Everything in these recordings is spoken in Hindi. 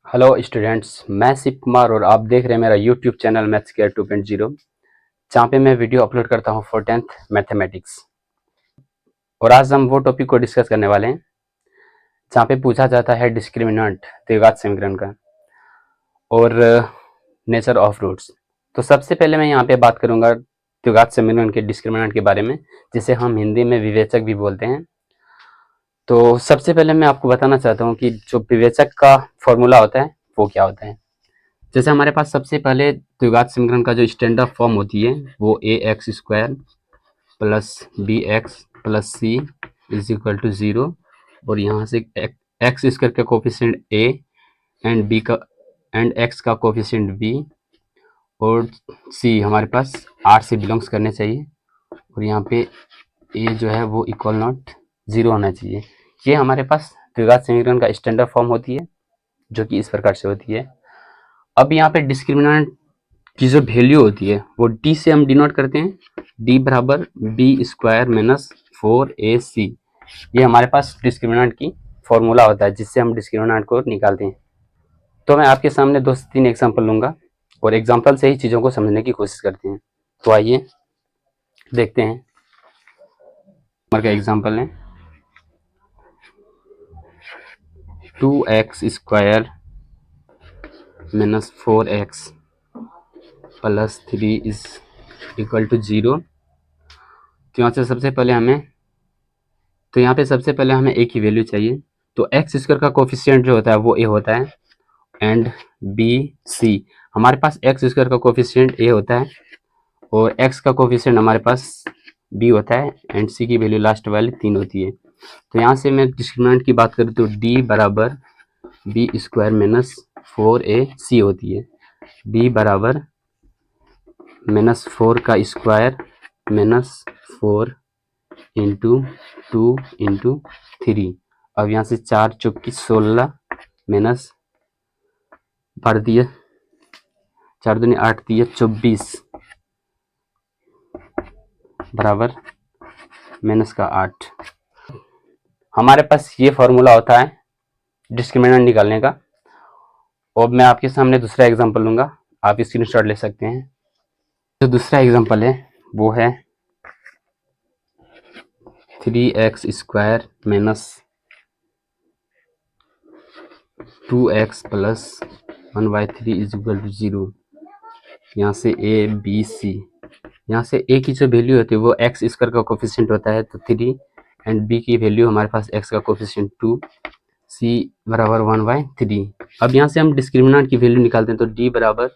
हेलो स्टूडेंट्स, मैं शिव कुमार और आप देख रहे हैं मेरा यूट्यूब चैनल मैथ्स केयर 2.0 जहाँ पे मैं वीडियो अपलोड करता हूँ फॉर 10th मैथमेटिक्स। और आज हम वो टॉपिक को डिस्कस करने वाले हैं जहाँ पे पूछा जाता है डिस्क्रिमिनेंट द्विघात समीकरण का और नेचर ऑफ रूट्स। तो सबसे पहले मैं यहाँ पे बात करूँगा द्विघात समीकरण के डिस्क्रिमिनेंट के बारे में, जिसे हम हिंदी में विवेचक भी बोलते हैं। तो सबसे पहले मैं आपको बताना चाहता हूँ कि जो विवेचक का फॉर्मूला होता है वो क्या होता है। जैसे हमारे पास सबसे पहले द्विघात समीकरण का जो स्टैंडर्ड फॉर्म होती है वो a x square plus b x plus c is equal to 0 और यहाँ से एक्स स्क्वायर का कोफिशिएंट ए एंड बी का एंड एक्स का कोफिशिएंट बी और सी हमारे पास आर से बिलोंग्स करने चाहिए और यहाँ पे ए जो है वो इक्वल नॉट 0 होना चाहिए। ये हमारे पास द्विघात समीकरण का स्टैंडर्ड फॉर्म होती है जो कि इस प्रकार से होती है। अब यहाँ पे डिस्क्रिमिनेंट की जो वैल्यू होती है वो डी से हम डिनोट करते हैं, डी बराबर बी स्क्वायर माइनस 4ac। ये हमारे पास डिस्क्रिमिनेंट की फॉर्मूला होता है जिससे हम डिस्क्रिमिनेंट को निकालते हैं। तो मैं आपके सामने 2 से 3 एग्जांपल लूंगा और एग्जांपल से ही चीज़ों को समझने की कोशिश करते हैं। तो आइए देखते हैं। नंबर का एग्जांपल है 2x square minus 4x plus 3 is equal to 0। तो यहाँ पे सबसे पहले हमें a की वैल्यू चाहिए। तो एक्स स्क्वायर का कोफिशिएंट जो होता है वो a होता है एंड बी सी। हमारे पास एक्स स्क्वायर का कोफिशिएंट a होता है और x का कोफिशिएंट हमारे पास b होता है एंड c की वैल्यू लास्ट वाली 3 होती है। तो यहाँ से मैं डिस्क्रिमिनेंट की बात करूँ तो d बराबर बी स्क्वायर माइनस 4ac होती है। b बराबर माइनस 4 का स्क्वायर माइनस 4 इंटू 2 इंटू 3। अब यहाँ से 4 चौकी 16 माइनस भर दिए 4 दूनी 8 दिए 24 बराबर माइनस का 8। हमारे पास ये फॉर्मूला होता है डिस्क्रिमिनेंट निकालने का। और मैं आपके सामने दूसरा एग्जांपल लूंगा, आप स्क्रीनशॉट ले सकते हैं। जो दूसरा एग्जांपल है वो है 3x square minus 2x plus 1/3 is equal to 0। यहाँ से ए बी सी, यहाँ से ए की जो वैल्यू होती है वो एक्स स्क्वायर का कोफिशिएंट होता है तो 3 एंड बी की वैल्यू हमारे पास एक्स का कोफिशिएंट 2, सी बराबर 1/3। अब यहाँ से हम डिस्क्रिमिनेंट की वैल्यू निकालते हैं तो डी बराबर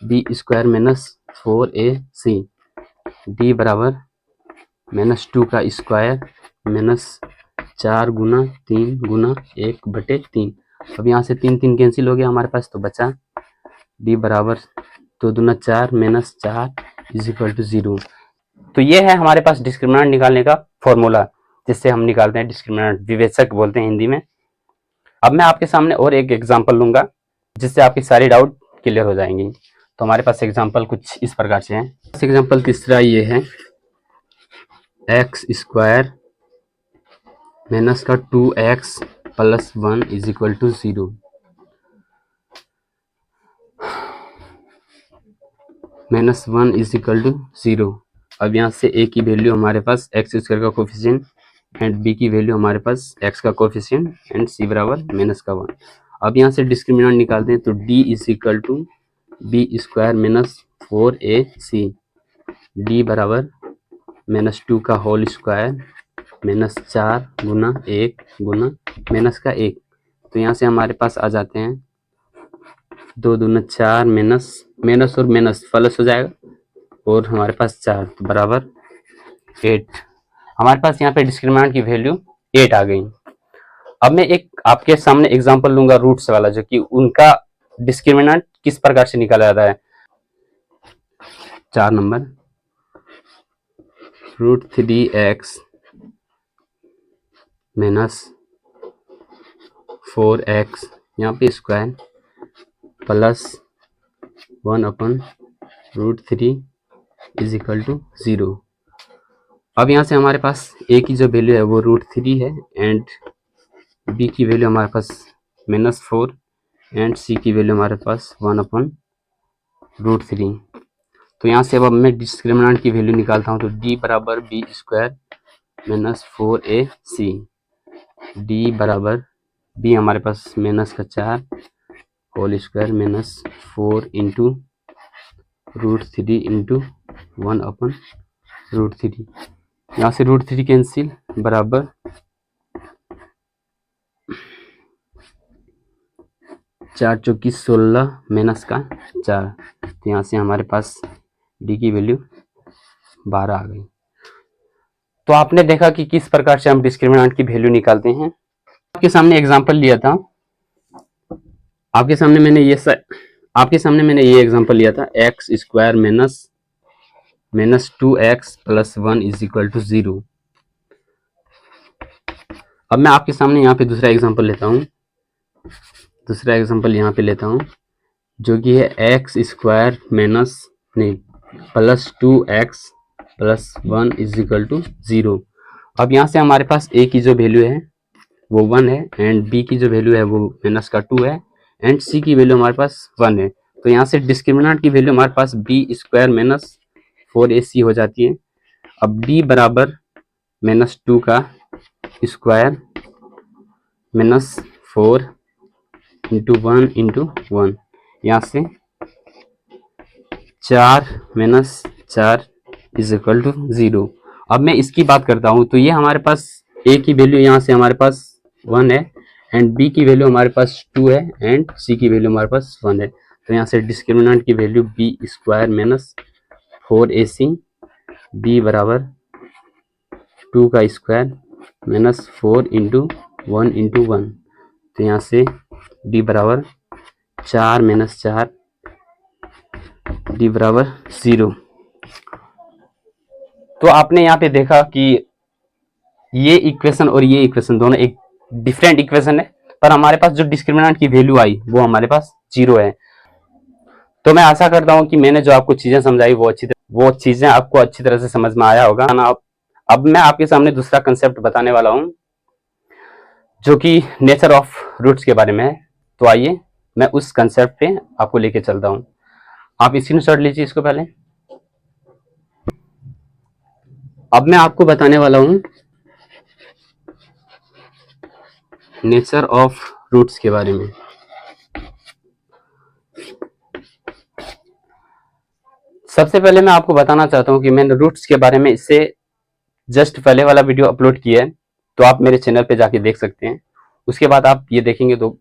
B square minus 4ac, D बराबर माइनस 2 का स्क्वायर माइनस 4 गुना 3 गुना 1/3। अब यहाँ से 3 3 कैंसिल हो गया हमारे पास तो बचा डी बराबर 2 दूना 4 माइनस 4 इज इक्वल टू 0। तो ये है हमारे पास डिस्क्रिमिनेंट निकालने का फॉर्मूला जिससे हम निकालते हैं डिस्क्रिमिनेंट, विवेचक बोलते हैं हिंदी में। अब मैं आपके सामने और एक एग्जांपल लूंगा जिससे आपकी सारी डाउट क्लियर हो जाएंगी। तो हमारे पास एग्जांपल कुछ इस प्रकार से है। एग्जांपल तीसरा ये है एक्स स्क्वायर माइनस का 2x plus 1 is equal to 0। Minus 1 is equal to 0। अब यहाँ से a की वैल्यू हमारे पास एक्स स्क्वायर का कोफिशिएंट एंड b की वैल्यू हमारे पास x का कोफिशिएंट एंड c बराबर माइनस का 1। अब यहाँ से डिस्क्रिमिनेंट निकालते हैं तो d is equal to B square minus 4ac, d बराबर माइनस 2 का होल स्क्वायर माइनस 4 गुना 1 गुना माइनस का 1। तो यहाँ से हमारे पास आ जाते हैं 2 दूना 4 माइनस माइनस और माइनस प्लस हो जाएगा और हमारे पास 4 तो बराबर 8। हमारे पास यहाँ पे डिस्क्रिमिनेंट की वैल्यू 8 आ गई। अब मैं एक आपके सामने एग्जांपल लूंगा रूट्स वाला, जो कि उनका डिस्क्रिमिनेंट किस प्रकार से निकाला जाता है। 4 नंबर √3x माइनस 4x यहाँ पे square plus 1/√3 is equal to 0। अब यहाँ से हमारे पास a की जो वैल्यू है वो √3 है एंड b की वैल्यू हमारे पास -4 एंड सी की वैल्यू हमारे पास 1/√3। तो यहाँ से अब मैं डिस्क्रिमिनेंट की वैल्यू निकालता हूँ, तो डी बराबर B square minus 4ac, D बराबर बी हमारे पास -4 होल स्क्वायर -4 इंटू √3 इंटू 1/√3। यहाँ से √3 कैंसिल, बराबर 4 चौकी 16 -4। तो यहाँ से हमारे पास डी की वैल्यू 12 आ गई। तो आपने देखा कि किस प्रकार से हम डिस्क्रिमिनेंट की वैल्यू निकालते हैं। आपके सामने एग्जांपल लिया था, आपके सामने मैंने ये एग्जांपल लिया था, एक्स स्क्वायर -2x + 1 = 0। अब मैं आपके सामने यहाँ पे दूसरा एग्जांपल लेता हूँ, जो कि है एक्स स्क्वायर +2x + 1 = 0। अब यहाँ से हमारे पास a की जो वैल्यू है वो 1 है, एंड b की जो वैल्यू है वो -2 है, एंड c की वैल्यू हमारे पास 1 है। तो यहाँ से डिस्क्रिमिनेंट की वैल्यू हमारे पास b स्क्वायर -4ac हो जाती है। अब d बराबर -2 का स्क्वायर -4 इंटू 1 इंटू 1, यहाँ से 4 -4 = 0। अब मैं इसकी बात करता हूँ, तो ये हमारे पास a की वैल्यू यहाँ से हमारे पास 1 है, एंड b की वैल्यू हमारे पास 2 है, एंड c की वैल्यू हमारे पास 1 है। तो यहाँ से डिस्क्रिमिनेंट की value b square -4ac, b बराबर 2 का स्क्वायर -4 इंटू 1 इंटू 1। तो यहाँ से d बराबर 4 -4, d बराबर 0। तो आपने यहाँ पे देखा कि ये इक्वेशन और ये इक्वेशन दोनों एक डिफरेंट इक्वेशन है, पर हमारे पास जो डिस्क्रिमिनेंट की वैल्यू आई वो हमारे पास 0 है। तो मैं आशा करता हूँ कि मैंने जो आपको चीजें समझाई वो चीजें आपको अच्छी तरह से समझ में आया होगा ना। अब मैं आपके सामने दूसरा कंसेप्ट बताने वाला हूँ, जो कि नेचर ऑफ रूट्स के बारे में है। तो आइए मैं उस कंसेप्ट पे आपको लेके चलता हूँ। आप स्क्रीनशॉट लीजिए इसको पहले। अब मैं आपको बताने वाला हूँ नेचर ऑफ रूट्स के बारे में। सबसे पहले मैं आपको बताना चाहता हूँ कि मैंने रूट्स के बारे में इससे जस्ट पहले वाला वीडियो अपलोड किया है, तो आप मेरे चैनल पे जाके देख सकते हैं। उसके बाद आप ये देखेंगे तो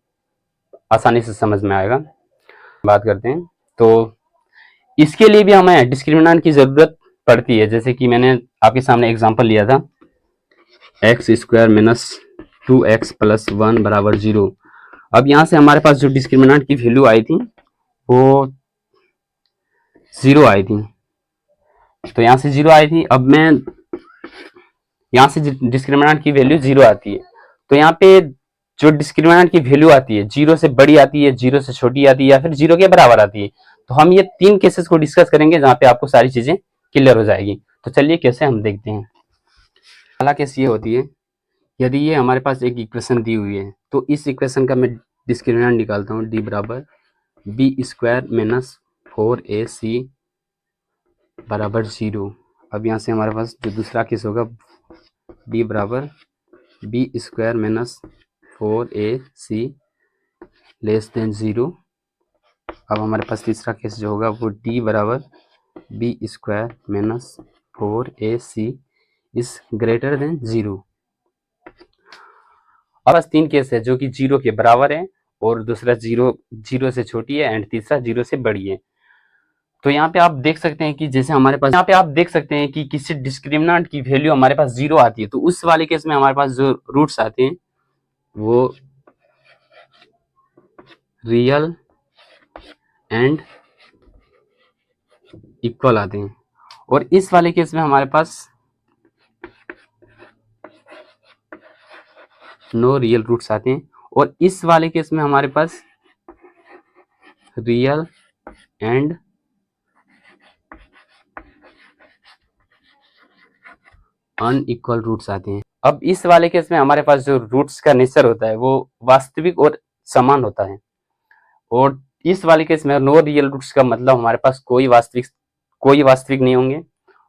आसानी से समझ में आएगा। बात करते हैं, तो इसके लिए भी हमें डिस्क्रिमिनेंट की जरूरत पड़ती है। जैसे कि मैंने आपके सामने एग्जांपल लिया था, एक्स स्क्वायर -2x + 1 = 0। अब यहाँ से हमारे पास जो डिस्क्रिमिनेंट की वैल्यू आई थी वो 0 आई थी। तो यहाँ से 0 आई थी। अब मैं यहाँ से डिस्क्रिमिनेंट की वैल्यू 0 आती है, तो यहाँ पे जो डिस्क्रिमिनेंट की वैल्यू आती है 0 से बड़ी आती है, 0 से छोटी आती है, या फिर 0 के बराबर आती है। तो हम ये 3 केसेस को डिस्कस करेंगे जहाँ पे आपको सारी चीजें क्लियर हो जाएगी। तो चलिए कैसे हम देखते हैं। पहला केस ये होती है, यदि ये हमारे पास एक इक्वेशन दी हुई है, तो इस इक्वेशन का मैं डिस्क्रिमिनेंट निकालता हूँ, d बराबर बी स्क्वायर -4ac बराबर 0। अब यहाँ से हमारे पास जो दूसरा केस होगा, d बराबर बी स्क्वायर -4ac << 0। अब हमारे पास तीसरा केस जो होगा वो d बराबर बी स्क्वायर -4ac > 0। अब बस 3 केस है जो कि 0 के बराबर है, और दूसरा 0 से छोटी है, एंड तीसरा 0 से बड़ी है। तो यहाँ पे आप देख सकते हैं कि जैसे हमारे पास यहाँ पे आप देख सकते हैं कि किसी डिस्क्रिमिनेंट की वैल्यू हमारे पास 0 आती है, तो उस वाले केस में हमारे पास जो रूट्स आते हैं वो रियल एंड इक्वल आते हैं, और इस वाले केस में हमारे पास नो रियल रूट्स आते हैं, और इस वाले केस में हमारे पास रियल एंड अनइक्वल रूट्स आते हैं। अब इस वाले केस में हमारे पास जो रूट्स का नेचर होता है वो वास्तविक और समान होता है। और इस वाले केस में नो रियल रूट्स का मतलब हमारे पास कोई वास्तविक नहीं होंगे,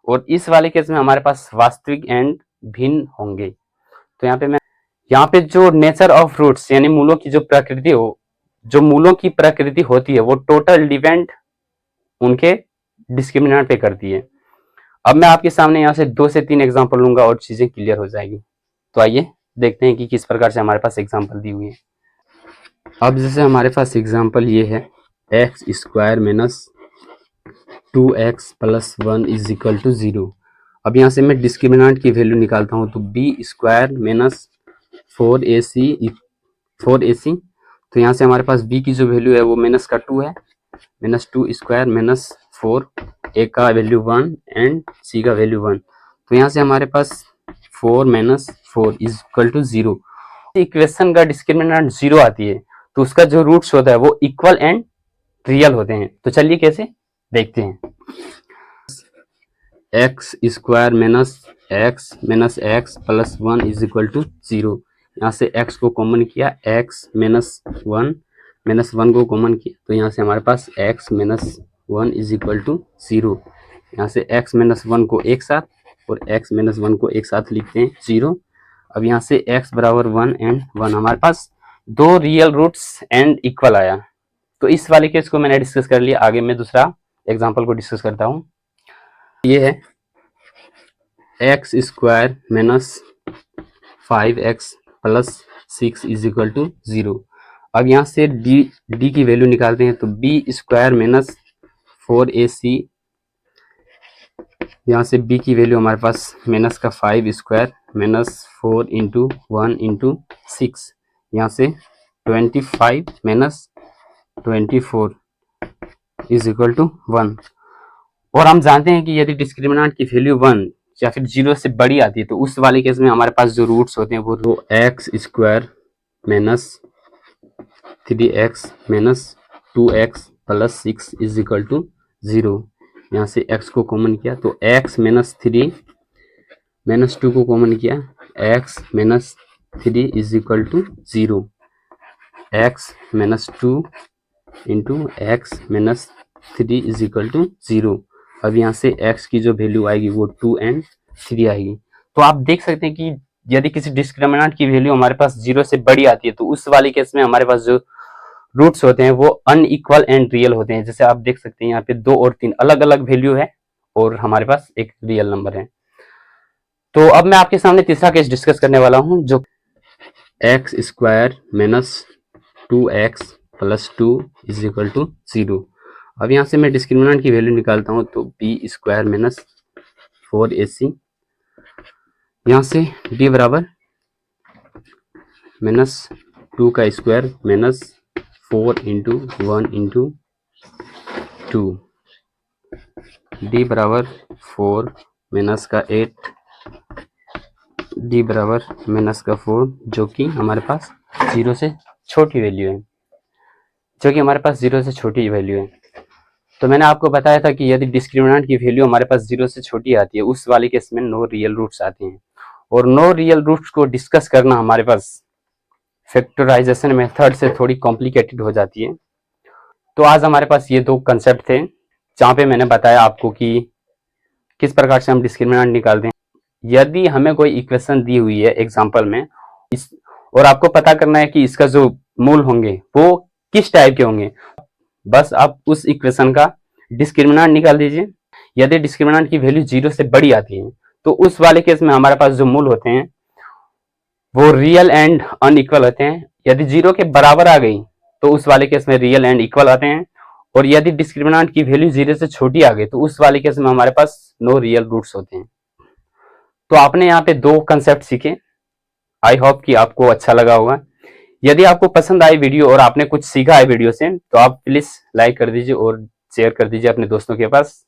और इस वाले केस में हमारे पास वास्तविक एंड भिन्न होंगे। तो यहाँ पे जो नेचर ऑफ रूट्स यानी मूलों की जो मूलों की प्रकृति होती है वो टोटल डिपेंड उनके डिस्क्रिमिनेंट पे करती है। अब मैं आपके सामने यहाँ से 2 से 3 एग्जांपल लूंगा और चीजें क्लियर हो जाएगी। तो आइए देखते हैं कि किस प्रकार से हमारे पास एग्जांपल दी हुई है। अब जैसे हमारे पास एग्जांपल ये है X square minus 2x plus 1 is equal to 0। अब यहाँ से मैं डिस्क्रिमिनेंट की वैल्यू निकालता हूँ, तो बी स्क्वायर माइनस 4ac। तो यहाँ से हमारे पास b की जो वैल्यू है वो माइनस का 2 है, माइनस 2 स्क्वायर माइनस 4, a का वैल्यू 1 एंड c का वैल्यू 1। तो यहाँ से हमारे पास 4 minus 4 is equal to 0। Equation का डिस्क्रिमिनेंट 0 आती है तो उसका जो रूट्स होता है वो इक्वल एंड रियल होते हैं। तो चलिए कैसे देखते हैं। X square minus X plus 1 is equal to 0। यहाँ से x को कॉमन किया, x माइनस 1 को कॉमन किया, तो यहाँ से हमारे पास x minus 1 is equal to 0। यहाँ से x माइनस 1 को एक साथ और x माइनस 1 को एक साथ लिखते हैं 0। अब यहाँ से x बराबर 1 एंड 1, हमारे पास 2 रियल रूट्स एंड इक्वल आया। तो इस वाले केस को मैंने डिस्कस कर लिया। आगे मैं दूसरा एग्जाम्पल को डिस्कस करता हूँ। ये है X square minus 5x plus 6 is equal to 0। अब यहाँ से d की वैल्यू निकालते हैं, तो b स्क्वायर माइनस 4ac, यहाँ से b की वैल्यू हमारे पास माइनस का 5 स्क्वायर माइनस 4 इंटू 1 इंटू 6, यहाँ से 25 माइनस 24 इज इक्वल टू 1। और हम जानते हैं कि यदि डिस्क्रिमिनेंट की वैल्यू 1 या फिर 0 से बड़ी आती है तो उस वाले केस में हमारे पास जो रूट्स होते हैं वो X square minus 3x minus 2x plus 6 is equal to 0। यहाँ से x को कॉमन किया, तो x माइनस 3 माइनस 2 को कॉमन किया, x minus 3 is equal to 0। x minus 2 into x minus 3 is equal to 0। अब यहाँ से x की जो वैल्यू आएगी वो 2 एंड 3 आएगी। तो आप देख सकते हैं कि यदि किसी डिस्क्रिमिनेंट की वैल्यू हमारे पास 0 से बड़ी आती है तो उस वाले केस में हमारे पास जो रूट्स होते हैं वो अनइक्वल एंड रियल होते हैं। जैसे आप देख सकते हैं यहाँ पे 2 और 3 अलग अलग वैल्यू है और हमारे पास एक रियल नंबर है। तो अब मैं आपके सामने तीसरा केस डिस्कस करने वाला हूँ, जो X square minus 2x plus 2 is equal to 0। अब यहाँ से मैं डिस्क्रिमिनेंट की वैल्यू निकालता हूँ, तो बी स्क्वायर माइनस 4ac, यहाँ से d बराबर माइनस 2 का square minus 4 into 1 into 2, d बराबर 4 माइनस का 8, d बराबर माइनस का 4, जो कि हमारे पास 0 से छोटी वैल्यू है, तो मैंने आपको बताया था कि यदि डिस्क्रिमिनेंट की वैल्यू हमारे पास 0 से छोटी आती है उस वाले केस में नो रियल रूट्स आते हैं। और नो रियल रूट्स को डिस्कस करना हमारे पास फैक्टराइजेशन मेथड से थोड़ी कॉम्प्लिकेटेड हो जाती है। तो आज हमारे पास ये 2 कंसेप्ट थे जहाँ पे मैंने बताया आपको कि किस प्रकार से हम डिस्क्रिमिनेंट निकालते हैं। यदि हमें कोई इक्वेशन दी हुई है एग्जाम्पल में और आपको पता करना है कि इसका जो मूल होंगे वो किस टाइप के होंगे, बस आप उस इक्वेशन का डिस्क्रिमिनेंट निकाल दीजिए। यदि डिस्क्रिमिनेंट की वैल्यू 0 से बड़ी आती है तो उस वाले केस में हमारे पास जो मूल होते हैं वो रियल एंड अनइक्वल होते हैं। यदि 0 के बराबर आ गई तो उस वाले केस में रियल एंड इक्वल आते हैं। और यदि डिस्क्रिमिनेंट की वैल्यू 0 से छोटी आ गई तो उस वाले केस में हमारे पास नो रियल रूट्स होते हैं। तो आपने यहाँ पे 2 कंसेप्ट सीखे। आई होप कि आपको अच्छा लगा होगा। यदि आपको पसंद आई वीडियो और आपने कुछ सीखा है वीडियो से तो आप प्लीज लाइक कर दीजिए और शेयर कर दीजिए अपने दोस्तों के पास।